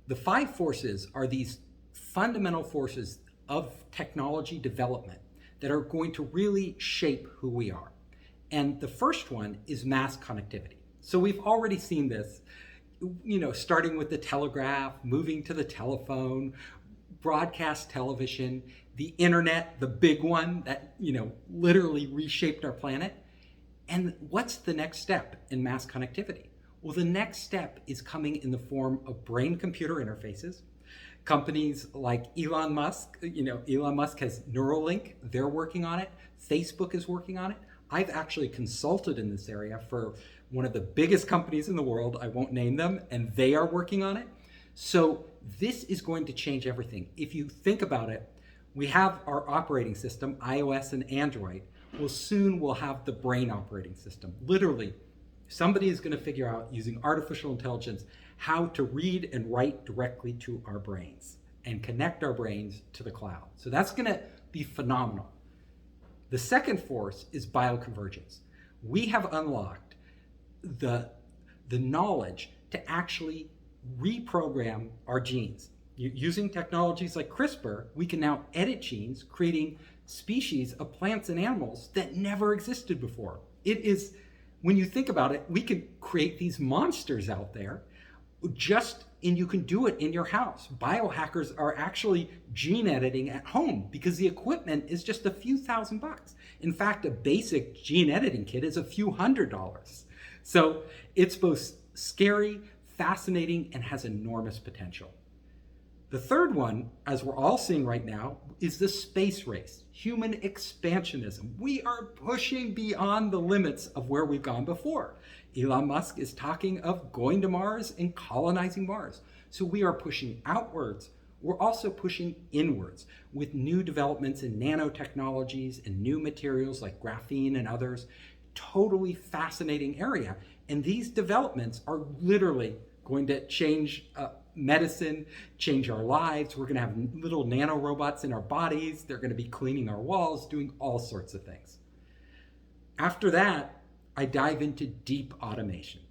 The five forces are these fundamental forces of technology development that are going to really shape who we are. And the first one is mass connectivity. So we've already seen this, starting with the telegraph, moving to the telephone, broadcast television, the internet, the big one that, literally reshaped our planet. And what's the next step in mass connectivity? Well, the next step is coming in the form of brain-computer interfaces. Companies like Elon Musk, Elon Musk has Neuralink, they're working on it. Facebook is working on it. I've actually consulted in this area for one of the biggest companies in the world, I won't name them, and they are working on it. So this is going to change everything. If you think about it, we have our operating system, iOS and Android. Well, soon we'll have the brain operating system. Literally, somebody is going to figure out, using artificial intelligence, how to read and write directly to our brains and connect our brains to the cloud. So that's going to be phenomenal. The second force is bioconvergence. We have unlocked the knowledge to actually reprogram our genes. Using technologies like CRISPR, we can now edit genes, creating species of plants and animals that never existed before. It is, when you think about it, we could create these monsters out there and you can do it in your house. Biohackers are actually gene editing at home because the equipment is just a few $1,000s. In fact, a basic gene editing kit is a few $100s. So it's both scary, fascinating, and has enormous potential. The third one, as we're all seeing right now, is the space race, human expansionism. We are pushing beyond the limits of where we've gone before. Elon Musk is talking of going to Mars and colonizing Mars. So we are pushing outwards. We're also pushing inwards with new developments in nanotechnologies and new materials like graphene and others. Totally fascinating area. And these developments are literally going to change medicine, change our lives. We're going to have little nanorobots in our bodies. They're going to be cleaning our walls, doing all sorts of things. After that, I dive into deep automation.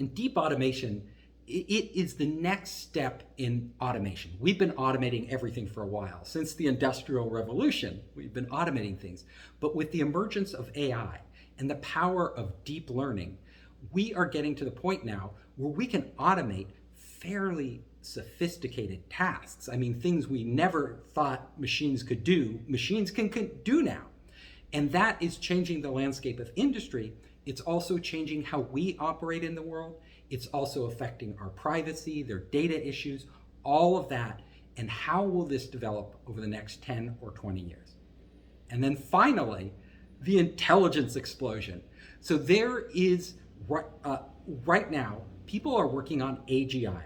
And deep automation, it is the next step in automation. We've been automating everything for a while. Since the Industrial Revolution, we've been automating things. But with the emergence of AI and the power of deep learning, we are getting to the point now where we can automate fairly sophisticated tasks. I mean, things we never thought machines could do, machines can do now. And that is changing the landscape of industry. It's also changing how we operate in the world. It's also affecting our privacy, their data issues, all of that. And how will this develop over the next 10 or 20 years? And then finally, the intelligence explosion. So there is, right now, people are working on AGI,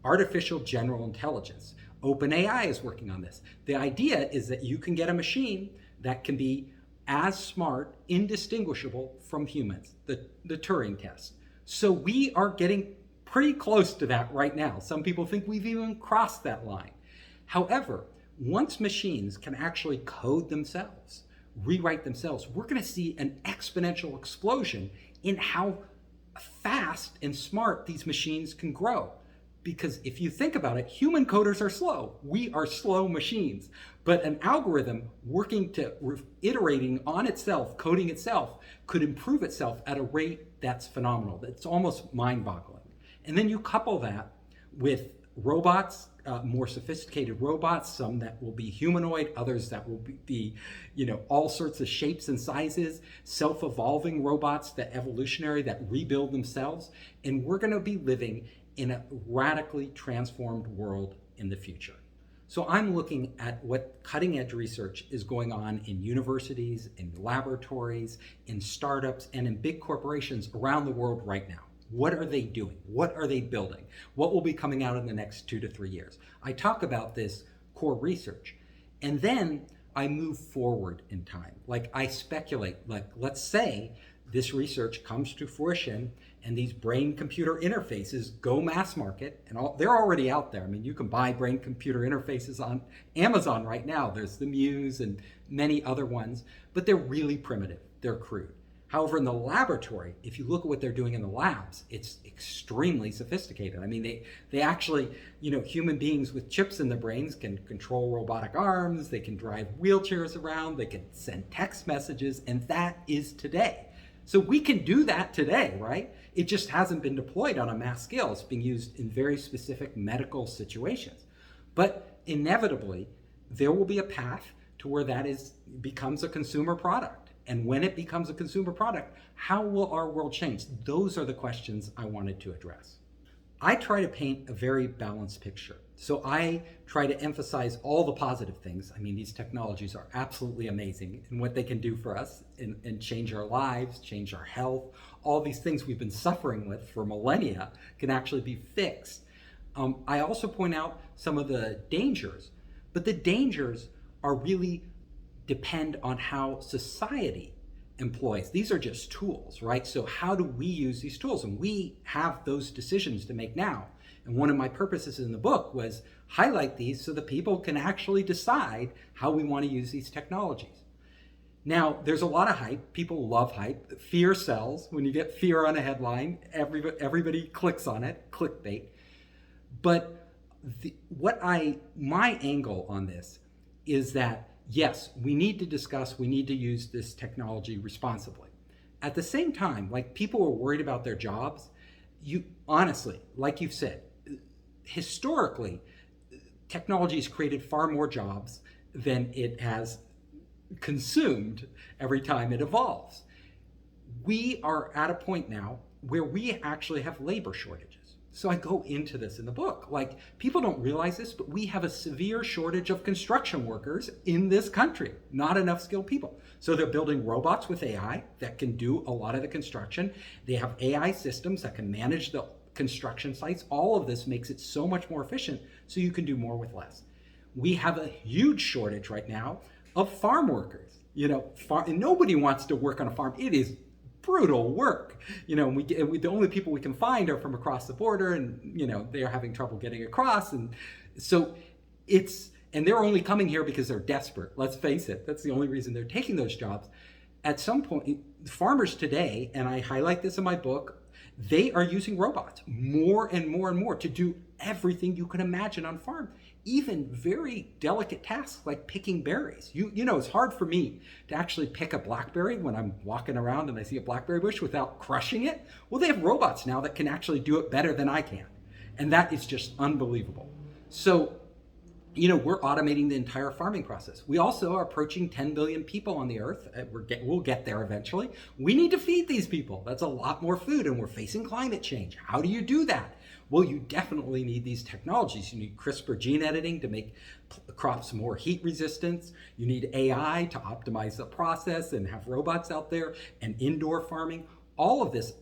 artificial general intelligence. OpenAI is working on this. The idea is that you can get a machine that can be as smart, indistinguishable from humans, the Turing test. So we are getting pretty close to that right now. Some people think we've even crossed that line. However, once machines can actually code themselves, rewrite themselves, we're going to see an exponential explosion in how fast and smart these machines can grow. Because if you think about it, human coders are slow. We are slow machines. But an algorithm working to iterating on itself, coding itself, could improve itself at a rate that's phenomenal. That's almost mind-boggling. And then you couple that with robots, more sophisticated robots, some that will be humanoid, others that will be all sorts of shapes and sizes, self-evolving robots, that evolutionary, that rebuild themselves. And we're going to be living in a radically transformed world in the future. So I'm looking at what cutting edge research is going on in universities, in laboratories, in startups, and in big corporations around the world right now. What are they doing? What are they building? What will be coming out in the next 2 to 3 years? I talk about this core research, and then I move forward in time. Like I speculate, like let's say this research comes to fruition and these brain-computer interfaces go mass market, and they're already out there. I mean, you can buy brain-computer interfaces on Amazon right now. There's the Muse and many other ones, but they're really primitive. They're crude. However, in the laboratory, if you look at what they're doing in the labs, it's extremely sophisticated. I mean, they actually, human beings with chips in their brains can control robotic arms, they can drive wheelchairs around, they can send text messages, and that is today. So we can do that today, right? It just hasn't been deployed on a mass scale. It's being used in very specific medical situations. But inevitably, there will be a path to where that becomes a consumer product. And when it becomes a consumer product, how will our world change? Those are the questions I wanted to address. I try to paint a very balanced picture. So I try to emphasize all the positive things. I mean, these technologies are absolutely amazing in what they can do for us and change our lives, change our health. All these things we've been suffering with for millennia can actually be fixed. I also point out some of the dangers, but the dangers are really depend on how society employs. These are just tools, right? So how do we use these tools? And we have those decisions to make now. And one of my purposes in the book was highlight these so that people can actually decide how we want to use these technologies. Now, there's a lot of hype. People love hype. Fear sells. When you get fear on a headline, everybody clicks on it, clickbait. But my angle on this is that yes, we need to use this technology responsibly. At the same time, like people are worried about their jobs, honestly, like you've said, historically, technology has created far more jobs than it has consumed every time it evolves. We are at a point now where we actually have labor shortages. So I go into this in the book. Like, people don't realize this, but we have a severe shortage of construction workers in this country. Not enough skilled people. So they're building robots with AI that can do a lot of the construction. They have AI systems that can manage the construction sites. All of this makes it so much more efficient so you can do more with less. We have a huge shortage right now of farm workers. Nobody wants to work on a farm. It is brutal work. The only people we can find are from across the border, and they are having trouble getting across. And so and they're only coming here because they're desperate. Let's face it. That's the only reason they're taking those jobs. At some point, farmers today, and I highlight this in my book, they are using robots more and more and more to do everything you can imagine on farm. Even very delicate tasks like picking berries. It's hard for me to actually pick a blackberry when I'm walking around and I see a blackberry bush without crushing it. Well, they have robots now that can actually do it better than I can. And that is just unbelievable. So, we're automating the entire farming process. We also are approaching 10 billion people on the earth. We'll get there eventually. We need to feed these people. That's a lot more food, and we're facing climate change. How do you do that? Well, you definitely need these technologies. You need CRISPR gene editing to make crops more heat resistant. You need AI to optimize the process and have robots out there, and indoor farming. All of this,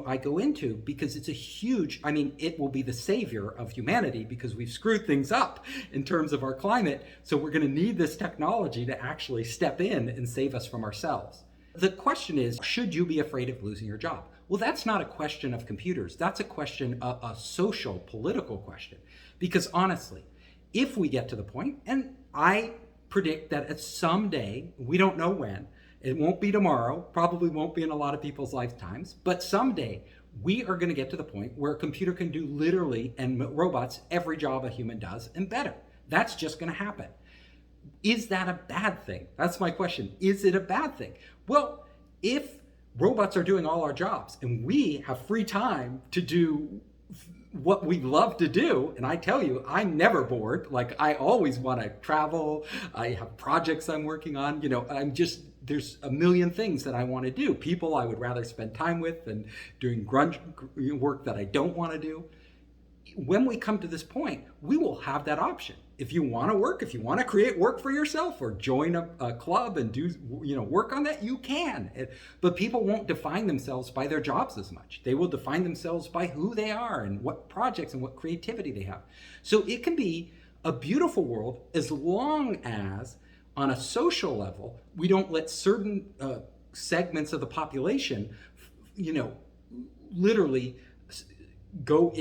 I go into because it's it will be the savior of humanity because we've screwed things up in terms of our climate. So we're going to need this technology to actually step in and save us from ourselves. The question is, should you be afraid of losing your job? Well, that's not a question of computers. That's a question, a social, political question. Because honestly, if we get to the point, and I predict that at some day, we don't know when, it won't be tomorrow, probably won't be in a lot of people's lifetimes, but someday we are going to get to the point where a computer can do literally, and robots, every job a human does and better. That's just going to happen. Is that a bad thing? That's my question. Is it a bad thing? Well, if robots are doing all our jobs and we have free time to do what we love to do, and I tell you, I'm never bored. Like, I always want to travel. I have projects I'm working on. There's a million things that I want to do. People I would rather spend time with than doing grunge work that I don't want to do. When we come to this point, we will have that option. If you want to work, if you want to create work for yourself or join a club and do, work on that, you can. But people won't define themselves by their jobs as much. They will define themselves by who they are and what projects and what creativity they have. So it can be a beautiful world as long as, on a social level, we don't let certain segments of the population, literally go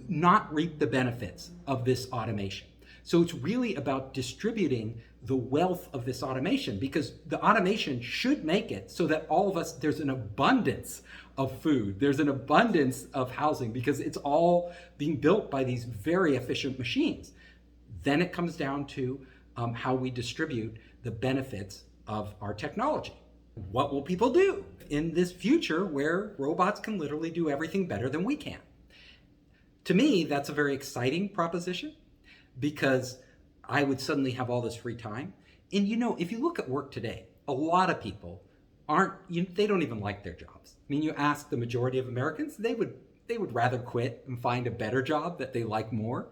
not reap the benefits of this automation. So it's really about distributing the wealth of this automation, because the automation should make it so that all of us, there's an abundance of food, there's an abundance of housing, because it's all being built by these very efficient machines. Then it comes down to how we distribute the benefits of our technology. What will people do in this future where robots can literally do everything better than we can? To me, that's a very exciting proposition, because I would suddenly have all this free time. And if you look at work today, a lot of people they don't even like their jobs. I mean, you ask the majority of Americans, they would rather quit and find a better job that they like more.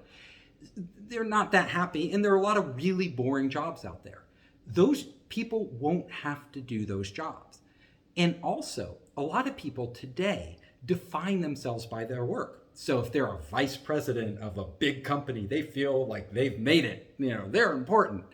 They're not that happy, and there are a lot of really boring jobs out there. Those people won't have to do those jobs. And also, a lot of people today define themselves by their work. So if they're a vice president of a big company, they feel like they've made it. They're important.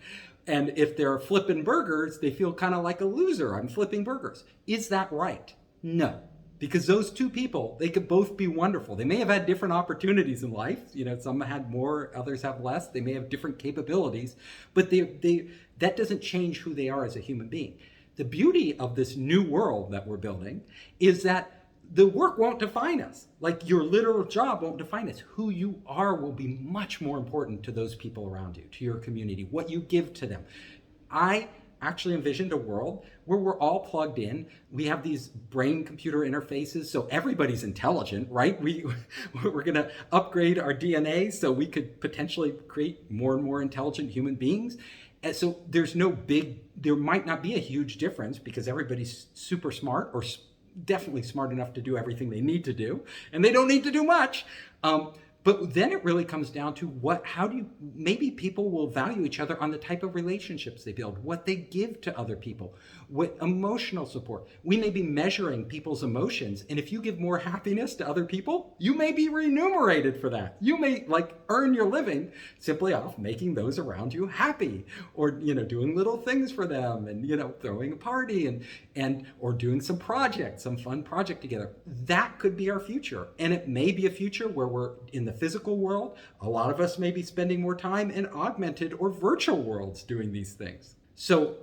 And if they're flipping burgers, they feel kind of like a loser. I'm flipping burgers. Is that right? No. Because those two people, they could both be wonderful. They may have had different opportunities in life. Some had more, others have less. They may have different capabilities, but that doesn't change who they are as a human being. The beauty of this new world that we're building is that the work won't define us. Like, your literal job won't define us. Who you are will be much more important to those people around you, to your community, what you give to them. I actually envisioned a world where we're all plugged in. We have these brain-computer interfaces, so everybody's intelligent, right? We're going to upgrade our DNA so we could potentially create more and more intelligent human beings. And so there might not be a huge difference, because everybody's super smart, or definitely smart enough to do everything they need to do, and they don't need to do much. But then it really comes down to maybe people will value each other on the type of relationships they build, what they give to other people, what emotional support. We may be measuring people's emotions, and if you give more happiness to other people, you may be remunerated for that. You may earn your living simply off making those around you happy, or doing little things for them, and throwing a party or doing some fun project together. That could be our future, and it may be a future where we're in the physical world. A lot of us may be spending more time in augmented or virtual worlds doing these things. So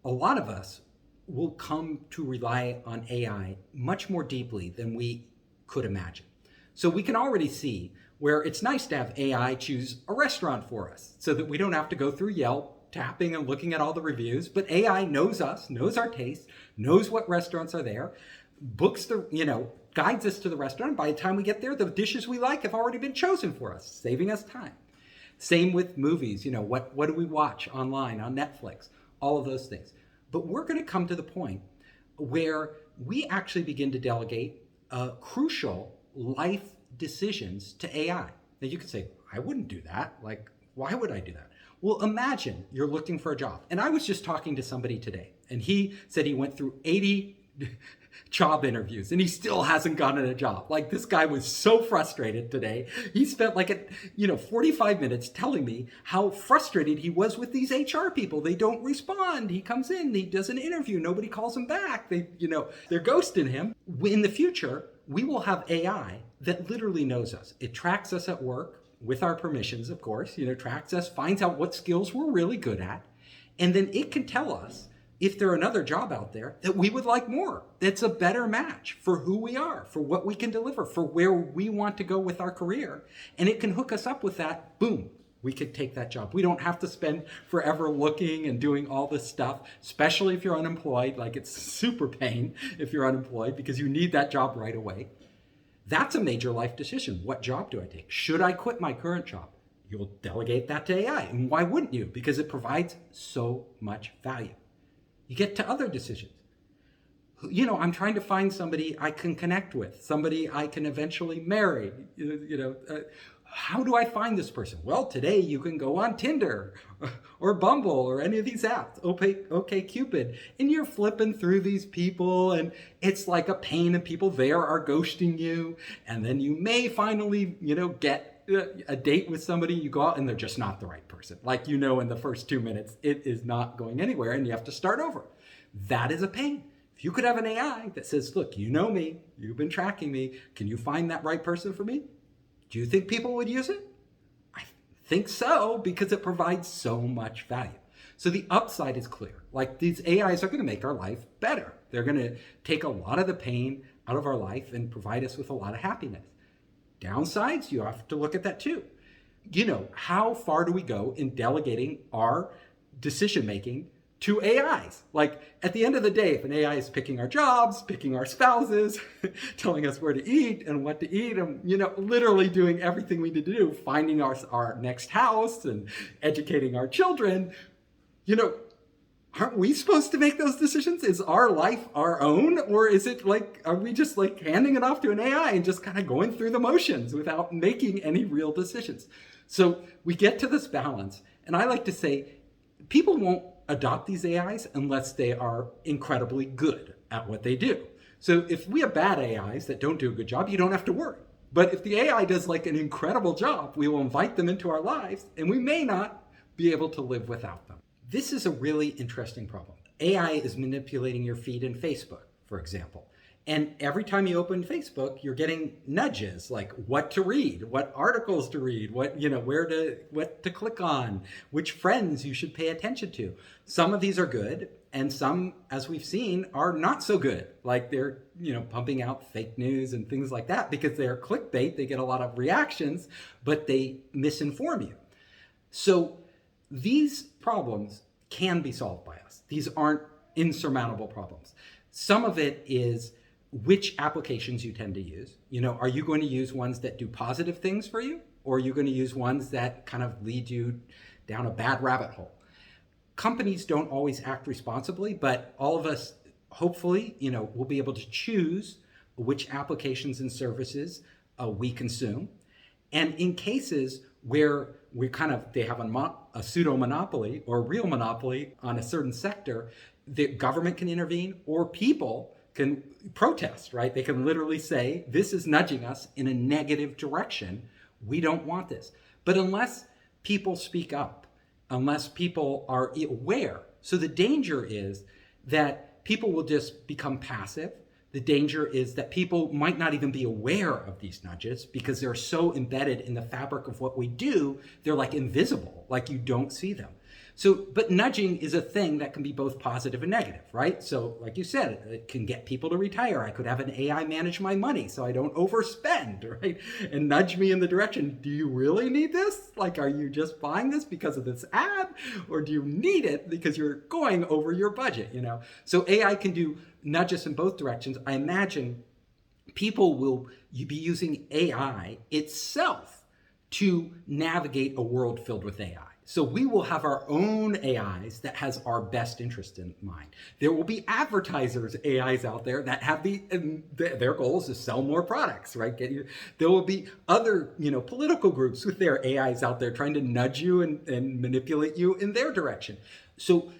a lot of us will come to rely on AI much more deeply than we could imagine. So we can already see where it's nice to have AI choose a restaurant for us, so that we don't have to go through Yelp, tapping and looking at all the reviews, but AI knows us, knows our taste, knows what restaurants are there, guides us to the restaurant. By the time we get there, the dishes we like have already been chosen for us, saving us time. Same with movies. What do we watch online, on Netflix? All of those things. But we're going to come to the point where we actually begin to delegate crucial life decisions to AI. Now you could say, I wouldn't do that. Why would I do that? Well, imagine you're looking for a job. And I was just talking to somebody today, and he said he went through 80 job interviews and he still hasn't gotten a job. This guy was so frustrated today. He spent 45 minutes telling me how frustrated he was with these HR people. They don't respond. He comes in, he does an interview, nobody calls him back. They're ghosting him. In the future, we will have AI that literally knows us. It tracks us at work with our permissions, of course, tracks us, finds out what skills we're really good at. And then it can tell us if there's another job out there that we would like more, that's a better match for who we are, for what we can deliver, for where we want to go with our career. And it can hook us up with that. Boom, we could take that job. We don't have to spend forever looking and doing all this stuff, especially if you're unemployed. It's super pain if you're unemployed, because you need that job right away. That's a major life decision. What job do I take? Should I quit my current job? You'll delegate that to AI. And why wouldn't you? Because it provides so much value. You get to other decisions. I'm trying to find somebody I can connect with, somebody I can eventually marry. How do I find this person? Well, today you can go on Tinder or Bumble or any of these apps, OkCupid, and you're flipping through these people, and it's like a pain, and people there are ghosting you. And then you may finally, get a date with somebody. You go out and they're just not the right person. In the first 2 minutes, it is not going anywhere, and you have to start over. That is a pain. If you could have an AI that says, look, you know me, you've been tracking me, can you find that right person for me? Do you think people would use it? I think so, because it provides so much value. So the upside is clear. Like, these AIs are going to make our life better. They're going to take a lot of the pain out of our life and provide us with a lot of happiness. Downsides, you have to look at that too. How far do we go in delegating our decision making to AIs? Like, at the end of the day, if an AI is picking our jobs, picking our spouses, telling us where to eat and what to eat, and literally doing everything we need to do, finding our next house and educating our children, aren't we supposed to make those decisions? Is our life our own? Or is it like, are we just like handing it off to an AI and just kind of going through the motions without making any real decisions? So we get to this balance. And I like to say, people won't adopt these AIs unless they are incredibly good at what they do. So if we have bad AIs that don't do a good job, you don't have to worry. But if the AI does like an incredible job, we will invite them into our lives, and we may not be able to live without them. This is a really interesting problem. AI is manipulating your feed in Facebook, for example. And every time you open Facebook, you're getting nudges like what to read, what articles to read, what to click on, which friends you should pay attention to. Some of these are good, and some, as we've seen, are not so good. Like, they're pumping out fake news and things like that because they're clickbait. They get a lot of reactions, but they misinform you. So these problems can be solved by us. These aren't insurmountable problems. Some of it is which applications you tend to use. Are you going to use ones that do positive things for you? Or are you going to use ones that kind of lead you down a bad rabbit hole? Companies don't always act responsibly, but all of us, hopefully, will be able to choose which applications and services we consume. And in cases where they have a pseudo monopoly or a real monopoly on a certain sector, the government can intervene, or people can protest, right? They can literally say, this is nudging us in a negative direction. We don't want this. But unless people speak up, unless people are aware, so the danger is that people will just become passive. The danger is that people might not even be aware of these nudges because they're so embedded in the fabric of what we do, they're like invisible, like you don't see them. So, but nudging is a thing that can be both positive and negative, right? So like you said, it can get people to retire. I could have an AI manage my money so I don't overspend, right? And nudge me in the direction, do you really need this? Like, are you just buying this because of this ad? Or do you need it because you're going over your budget, So AI can do nudges in both directions. I imagine people will be using AI itself to navigate a world filled with AI. So we will have our own AIs that has our best interest in mind. There will be advertisers' AIs out there that have their goal is to sell more products, right? There will be other, political groups with their AIs out there trying to nudge you and manipulate you in their direction. So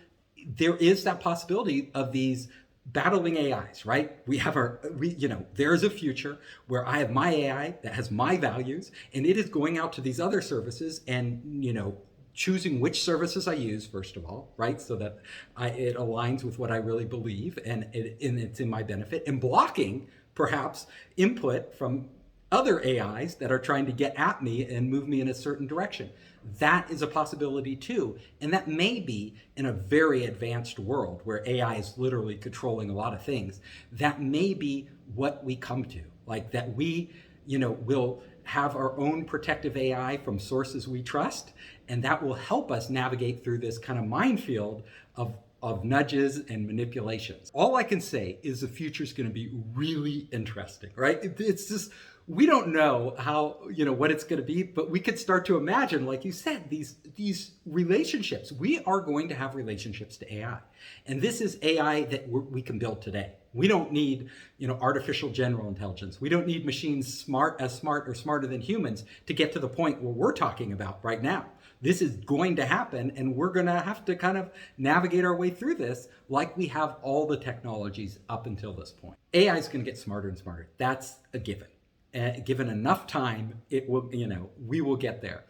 there is that possibility of these battling AIs, right? There is a future where I have my AI that has my values, and it is going out to these other services and, choosing which services I use, first of all, right? So that it aligns with what I really believe and it's in my benefit, and blocking perhaps input from other AIs that are trying to get at me and move me in a certain direction. That is a possibility too. And that may be in a very advanced world where AI is literally controlling a lot of things. That may be what we come to, like that we, will have our own protective AI from sources we trust, and that will help us navigate through this kind of minefield of nudges and manipulations. All I can say is the future is going to be really interesting, right? It's just, we don't know how, what it's going to be, but we could start to imagine, like you said, these relationships. We are going to have relationships to AI. And this is AI that we can build today. We don't need, artificial general intelligence. We don't need machines smart or smarter than humans to get to the point where we're talking about right now. This is going to happen, and we're going to have to kind of navigate our way through this like we have all the technologies up until this point. AI is going to get smarter and smarter. That's a given. Given enough time, it will, we will get there.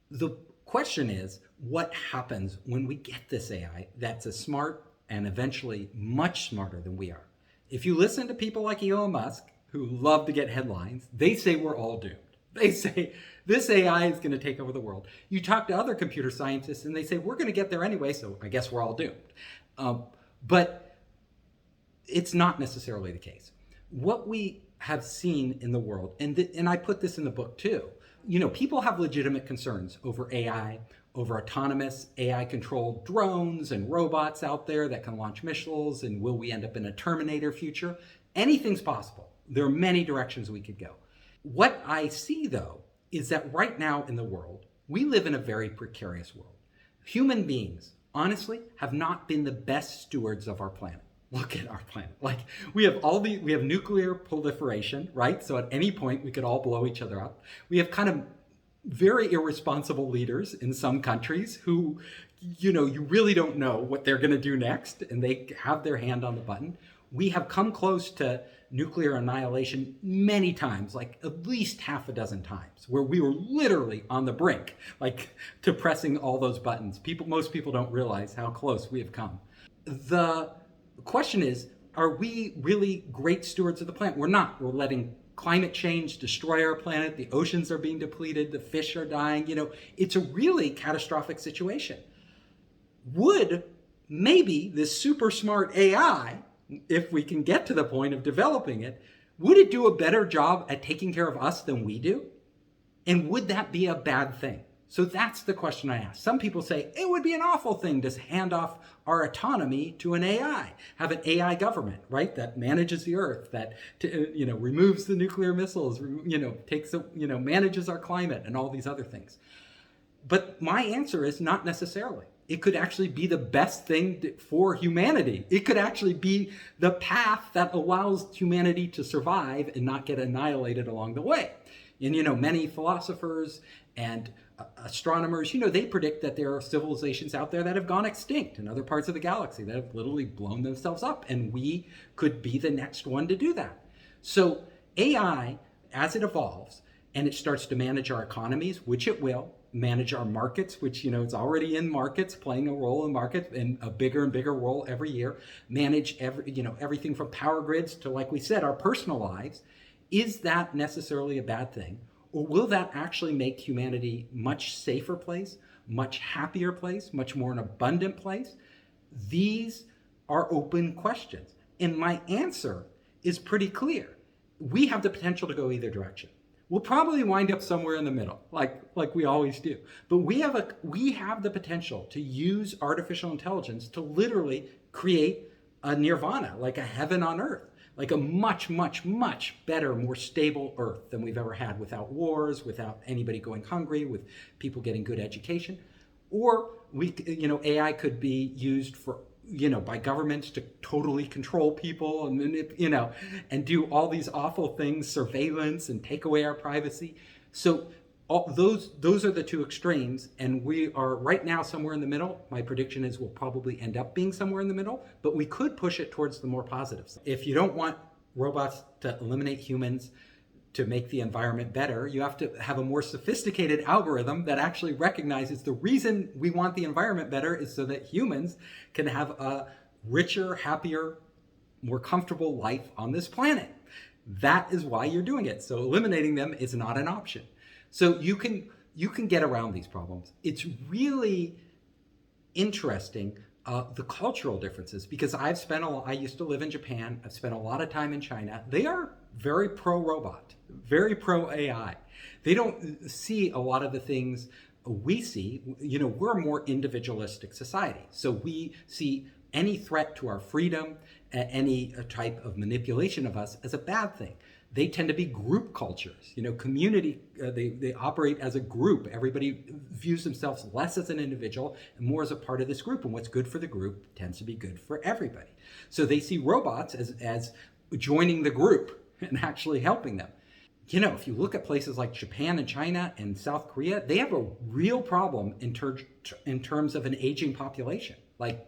The question is, what happens when we get this AI that's as smart and eventually much smarter than we are? If you listen to people like Elon Musk, who love to get headlines, they say we're all doomed. They say this AI is going to take over the world. You talk to other computer scientists and they say we're going to get there anyway, so I guess we're all doomed. But it's not necessarily the case. What we have seen in the world, and I put this in the book too, people have legitimate concerns over AI, over autonomous AI-controlled drones and robots out there that can launch missiles, and will we end up in a Terminator future? Anything's possible. There are many directions we could go. What I see, though, is that right now in the world, we live in a very precarious world. Human beings, honestly, have not been the best stewards of our planet. Look at our planet. Like, we have nuclear proliferation, right? So at any point, we could all blow each other up. We have kind of very irresponsible leaders in some countries who, you really don't know what they're going to do next, and they have their hand on the button. We have come close to nuclear annihilation many times, like at least half a dozen times, where we were literally on the brink, like to pressing all those buttons. Most people don't realize how close we have come. The question is, are we really great stewards of the planet? We're not. We're letting climate change destroy our planet. The oceans are being depleted. The fish are dying. It's a really catastrophic situation. Would maybe this super smart AI, if we can get to the point of developing it, would it do a better job at taking care of us than we do? And would that be a bad thing? So that's the question I ask. Some people say it would be an awful thing to hand off our autonomy to an AI, have an AI government, right, that manages the earth, that removes the nuclear missiles, manages our climate and all these other things. But my answer is not necessarily. It could actually be the best thing for humanity. It could actually be the path that allows humanity to survive and not get annihilated along the way. And, many philosophers and astronomers, they predict that there are civilizations out there that have gone extinct in other parts of the galaxy that have literally blown themselves up. And we could be the next one to do that. So AI, as it evolves and it starts to manage our economies, which it will, manage our markets, which, it's already in markets, playing a role in markets, and a bigger and bigger role every year, manage everything from power grids to, like we said, our personal lives. Is that necessarily a bad thing? Or will that actually make humanity a much safer place, much happier place, much more an abundant place? These are open questions. And my answer is pretty clear. We have the potential to go either direction. We'll probably wind up somewhere in the middle, like we always do. But we have the potential to use artificial intelligence to literally create a nirvana, like a heaven on earth, like a much, much, much better, more stable earth than we've ever had, without wars, without anybody going hungry, with people getting good education. Or AI could be used for, by governments to totally control people and do all these awful things, surveillance, and take away our privacy. So those are the two extremes, and we are right now somewhere in the middle. My prediction is we'll probably end up being somewhere in the middle, but we could push it towards the more positive side. If you don't want robots to eliminate humans to make the environment better, you have to have a more sophisticated algorithm that actually recognizes the reason we want the environment better is so that humans can have a richer, happier, more comfortable life on this planet. That is why you're doing it. So eliminating them is not an option. So you can get around these problems. It's really interesting, the cultural differences, because I used to live in Japan. I've spent a lot of time in China. They are very pro-robot, very pro-AI. They don't see a lot of the things we see. We're a more individualistic society. So we see any threat to our freedom, any type of manipulation of us as a bad thing. They tend to be group cultures, community, they operate as a group. Everybody views themselves less as an individual and more as a part of this group. And what's good for the group tends to be good for everybody. So they see robots as joining the group and actually helping them. If you look at places like Japan and China and South Korea, they have a real problem in terms of an aging population. Like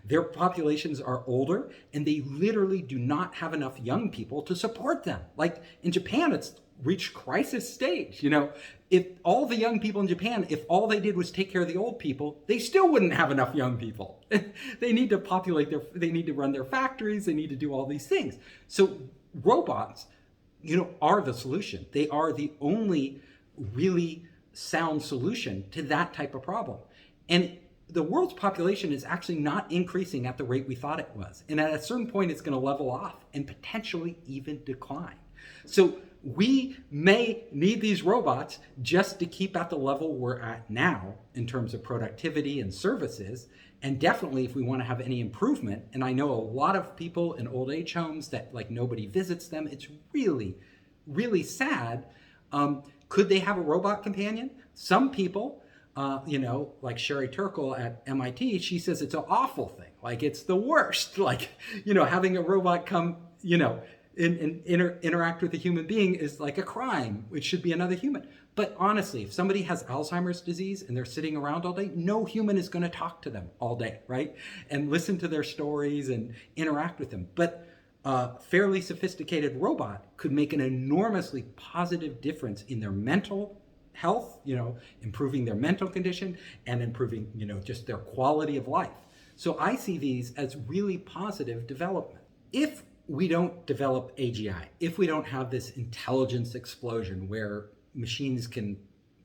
their populations are older, and they literally do not have enough young people to support them. Like in Japan, it's reached crisis stage. If all the young people in Japan, if all they did was take care of the old people, they still wouldn't have enough young people. They need to they need to run their factories. They need to do all these things. So robots are the solution. They are the only really sound solution to that type of problem. And the world's population is actually not increasing at the rate we thought it was. And at a certain point, it's going to level off and potentially even decline. So we may need these robots just to keep at the level we're at now in terms of productivity and services. And definitely if we want to have any improvement, and I know a lot of people in old age homes that like nobody visits them, it's really, really sad. Could they have a robot companion? Some people, like Sherry Turkle at MIT, she says it's an awful thing. Like it's the worst. Like, having a robot come, interact with a human being is like a crime. It should be another human. But honestly, if somebody has Alzheimer's disease and they're sitting around all day, no human is going to talk to them all day, right? And listen to their stories and interact with them. But a fairly sophisticated robot could make an enormously positive difference in their mental health, improving their mental condition and improving, just their quality of life. So I see these as really positive development. If we don't develop AGI, if we don't have this intelligence explosion where machines can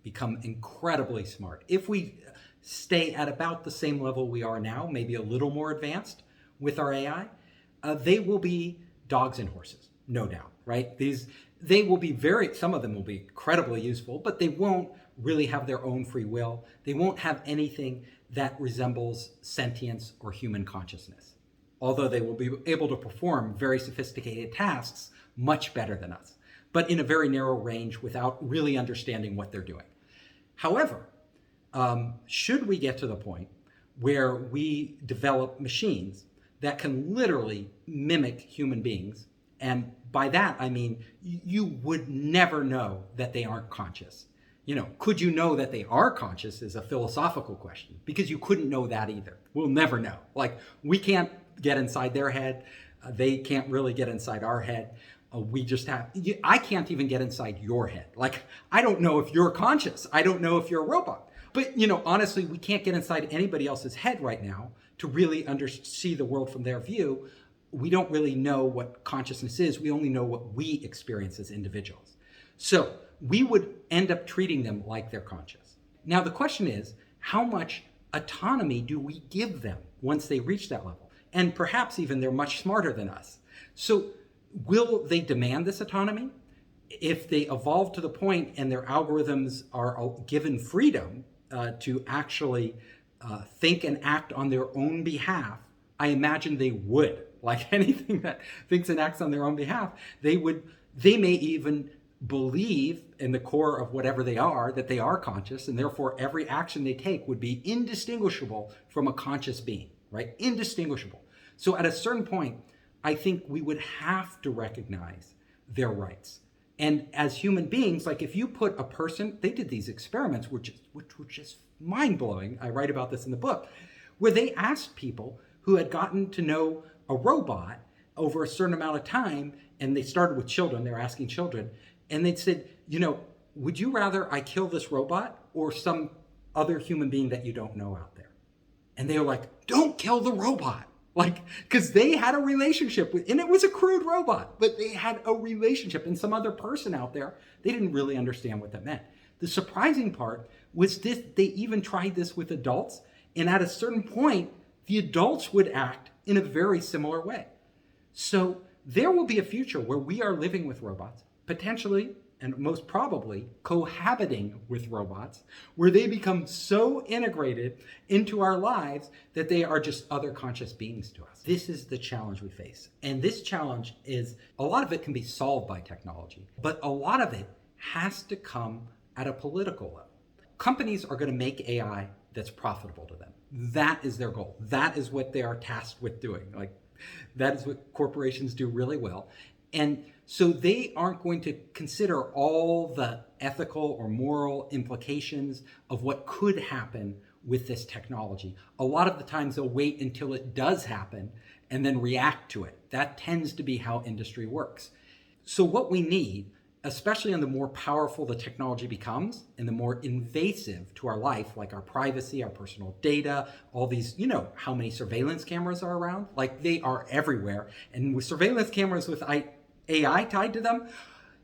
become incredibly smart, if we stay at about the same level we are now, maybe a little more advanced with our AI, they will be dogs and horses, no doubt, right? They will be some of them will be incredibly useful, but they won't really have their own free will. They won't have anything that resembles sentience or human consciousness, although they will be able to perform very sophisticated tasks much better than us, but in a very narrow range without really understanding what they're doing. However, should we get to the point where we develop machines that can literally mimic human beings, and by that I mean you would never know that they aren't conscious. Could you know that they are conscious is a philosophical question, because you couldn't know that either. We'll never know. Like, we can't get inside their head. They can't really get inside our head. I can't even get inside your head. Like, I don't know if you're conscious. I don't know if you're a robot. But, honestly, we can't get inside anybody else's head right now to really see the world from their view. We don't really know what consciousness is. We only know what we experience as individuals. So we would end up treating them like they're conscious. Now, the question is, how much autonomy do we give them once they reach that level? And perhaps even they're much smarter than us. So will they demand this autonomy? If they evolve to the point and their algorithms are given freedom to actually think and act on their own behalf, I imagine they would. Like anything that thinks and acts on their own behalf, they may even believe in the core of whatever they are, that they are conscious, and therefore every action they take would be indistinguishable from a conscious being, right? Indistinguishable. So at a certain point, I think we would have to recognize their rights. And as human beings, like if you put a person, they did these experiments, which were just mind-blowing. I write about this in the book, where they asked people who had gotten to know a robot over a certain amount of time, and they started with children, they're asking children, and they said, would you rather I kill this robot or some other human being that you don't know out there? And they were like, don't kill the robot. Like, because they had a relationship with, and it was a crude robot, but they had a relationship, and some other person out there, they didn't really understand what that meant. The surprising part was this, they even tried this with adults, and at a certain point, the adults would act in a very similar way. So there will be a future where we are living with robots, potentially and most probably cohabiting with robots, where they become so integrated into our lives that they are just other conscious beings to us. This is the challenge we face. And this challenge is, a lot of it can be solved by technology, but a lot of it has to come at a political level. Companies are going to make AI that's profitable to them. That is their goal. That is what they are tasked with doing. Like, that is what corporations do really well. And so they aren't going to consider all the ethical or moral implications of what could happen with this technology. A lot of the times they'll wait until it does happen and then react to it. That tends to be how industry works. So what we need, especially on the more powerful the technology becomes and the more invasive to our life, like our privacy, our personal data, all these, how many surveillance cameras are around? Like, they are everywhere. And with surveillance cameras with AI tied to them,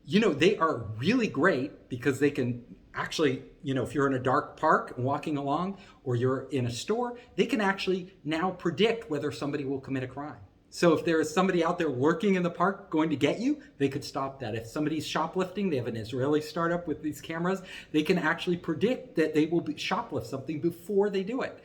They are really great because they can actually, if you're in a dark park and walking along, or you're in a store, they can actually now predict whether somebody will commit a crime. So if there is somebody out there lurking in the park going to get you, they could stop that. If somebody's shoplifting, they have an Israeli startup with these cameras, they can actually predict that they will shoplift something before they do it.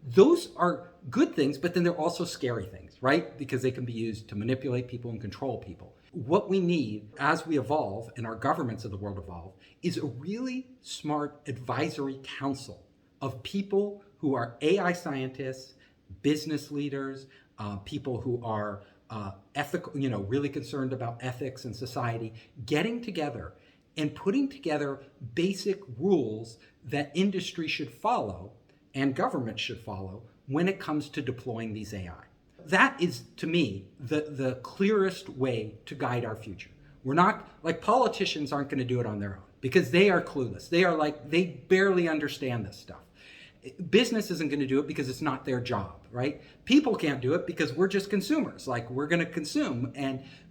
Those are good things, but then they're also scary things, right? Because they can be used to manipulate people and control people. What we need as we evolve and our governments of the world evolve is a really smart advisory council of people who are AI scientists, business leaders, people who are ethical, really concerned about ethics and society, getting together and putting together basic rules that industry should follow and government should follow when it comes to deploying these AI. That is, to me, the clearest way to guide our future. We're not, like, politicians aren't going to do it on their own because they are clueless. They barely understand this stuff. Business isn't going to do it because it's not their job, right? People can't do it because we're just consumers. Like, we're going to consume,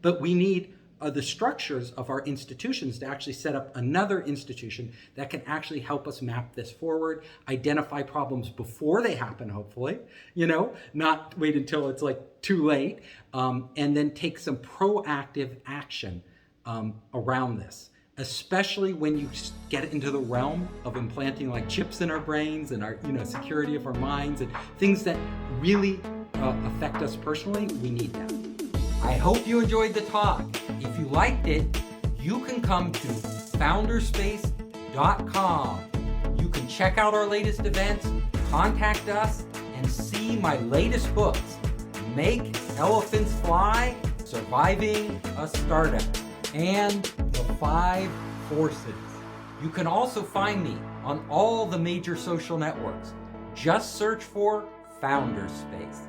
but we need the structures of our institutions to actually set up another institution that can actually help us map this forward, identify problems before they happen, hopefully, not wait until it's like too late, and then take some proactive action around this, especially when you get into the realm of implanting like chips in our brains and our security of our minds and things that really affect us personally. We need that. I hope you enjoyed the talk. If you liked it, you can come to founderspace.com. You can check out our latest events, contact us, and see my latest books, Make Elephants Fly, Surviving a Startup, and The 5 Forces. You can also find me on all the major social networks. Just search for Founderspace.